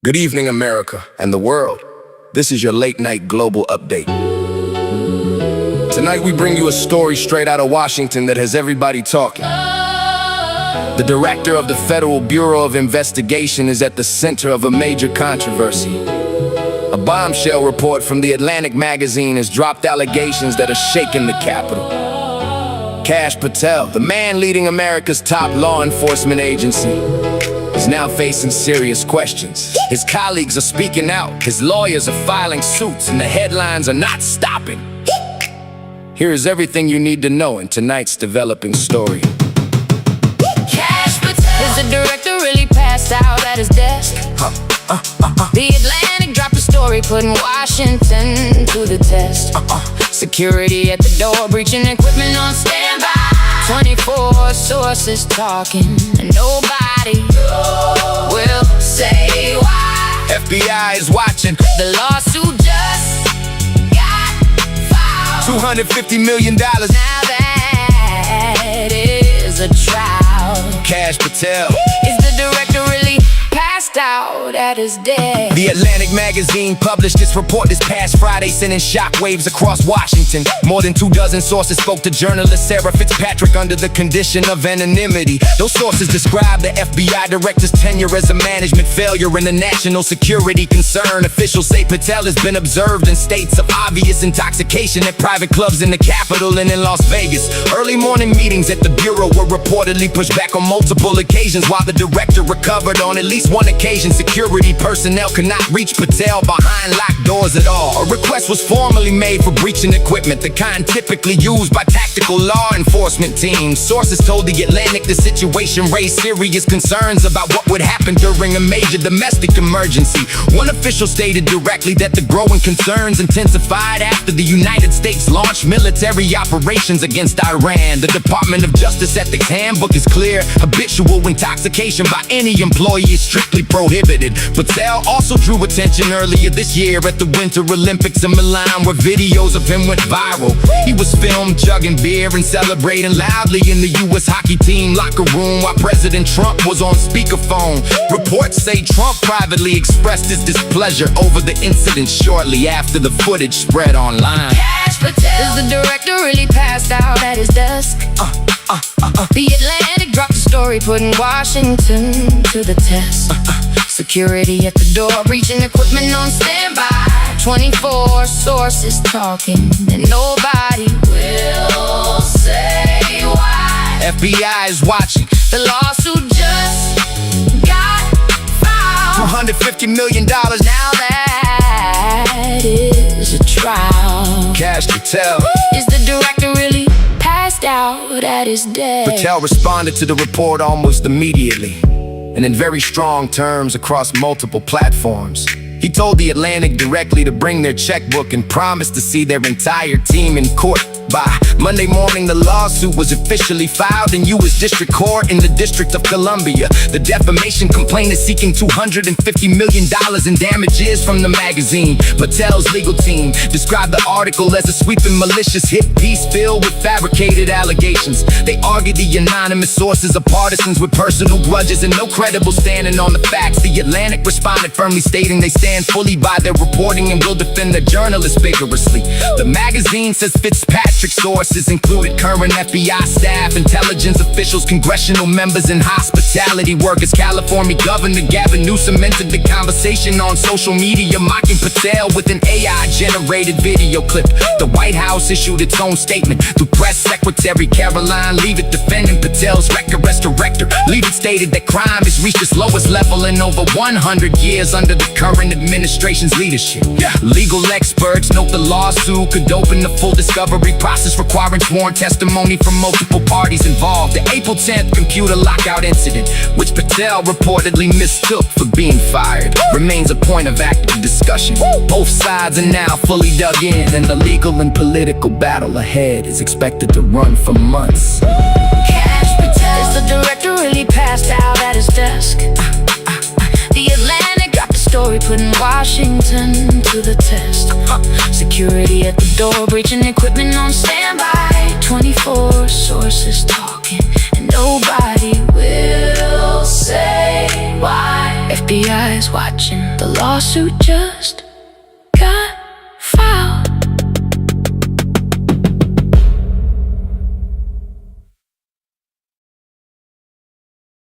Good evening, America and the world. This is your late-night global update. Tonight we bring you a story straight out of Washington that has everybody talking. The director of the Federal Bureau of Investigation is at the center of a major controversy. A bombshell report from the Atlantic magazine has dropped allegations that are shaking the Capitol. PATEL, the man leading America's top law enforcement agency, is now facing serious questions. His colleagues are speaking out, his lawyers are filing suits, and the headlines are not stopping. Here is everything you need to know in tonight's developing story. Is the director really passed out at his desk? The Atlantic dropped a story putting Washington to the test. Security at the door, breaching equipment on standby. 24 sources talking, and nobody will say why. FBI is watching. The lawsuit just got filed. $250 million. Now that is a trial. PATEL. Is the director really passed out at his desk? The Atlantic magazine published its report this past Friday, sending shockwaves across Washington. More than 24 sources spoke to journalist Sarah Fitzpatrick under the condition of anonymity. Those sources described the FBI director's tenure as a management failure and a national security concern. Officials say Patel has been observed in states of obvious intoxication at private clubs in the Capitol and in Las Vegas. Early morning meetings at the Bureau were reportedly pushed back on multiple occasions, while the director recovered on at least one occasion. Security personnel could not reach Patel behind locked doors at all. A request was formally made for breaching equipment, the kind typically used by tactical law enforcement teams. Sources told the Atlantic the situation raised serious concerns about what would happen during a major domestic emergency. One official stated directly that the growing concerns intensified after the United States launched military operations against Iran. The Department of Justice Ethics Handbook is clear: habitual intoxication by any employee is strictly prohibited. Patel also drew attention earlier this year at the Winter Olympics in Milan, where videos of him went viral. He was filmed chugging beer and celebrating loudly in the U.S. hockey team locker room while President Trump was on speakerphone. Reports say Trump privately expressed his displeasure over the incident shortly after the footage spread online. Is the director really passed out at his desk? The Atlantic dropped a story putting Washington to the test. Security at the door, breaching equipment on standby. 24 sources talking, and nobody will say why. FBI is watching. The lawsuit just got filed. $250 million. Now that is a trial. Patel. Is the director really passed out at his desk? Patel responded to the report almost immediately, and in very strong terms across multiple platforms. He told the Atlantic directly to bring their checkbook and promised to see their entire team in court. By Monday morning, the lawsuit was officially filed in U.S. District Court in the District of Columbia. The defamation complaint is seeking $250 million in damages from the magazine. Patel's legal team described the article as a sweeping, malicious hit piece filled with fabricated allegations. They argued the anonymous sources are partisans with personal grudges and no credible standing on the facts. The Atlantic responded firmly, stating they stand fully by their reporting and will defend the journalists vigorously. The magazine says Fitzpatrick sources included current FBI staff, intelligence officials, congressional members, and hospitality workers. California Governor Gavin Newsom entered the conversation on social media, mocking Patel with an AI-generated video clip. The White House issued its own statement through Press Secretary Caroline Leavitt, defending Patel's record as director. Leavitt stated that crime has reached its lowest level in over 100 years under the current administration's leadership. Legal experts note the lawsuit could open the full discovery process, requiring sworn testimony from multiple parties involved. The April 10th computer lockout incident, which Patel reportedly mistook for being fired, remains a point of active discussion. Both sides are now fully dug in, and the legal and political battle ahead is expected to run for months. Is the director really passed out at his desk? The Atlantic dropped a story putting Washington to the test. Security at the door, breaching equipment on standby. 24 sources talking, and nobody will say why. FBI's watching, the lawsuit just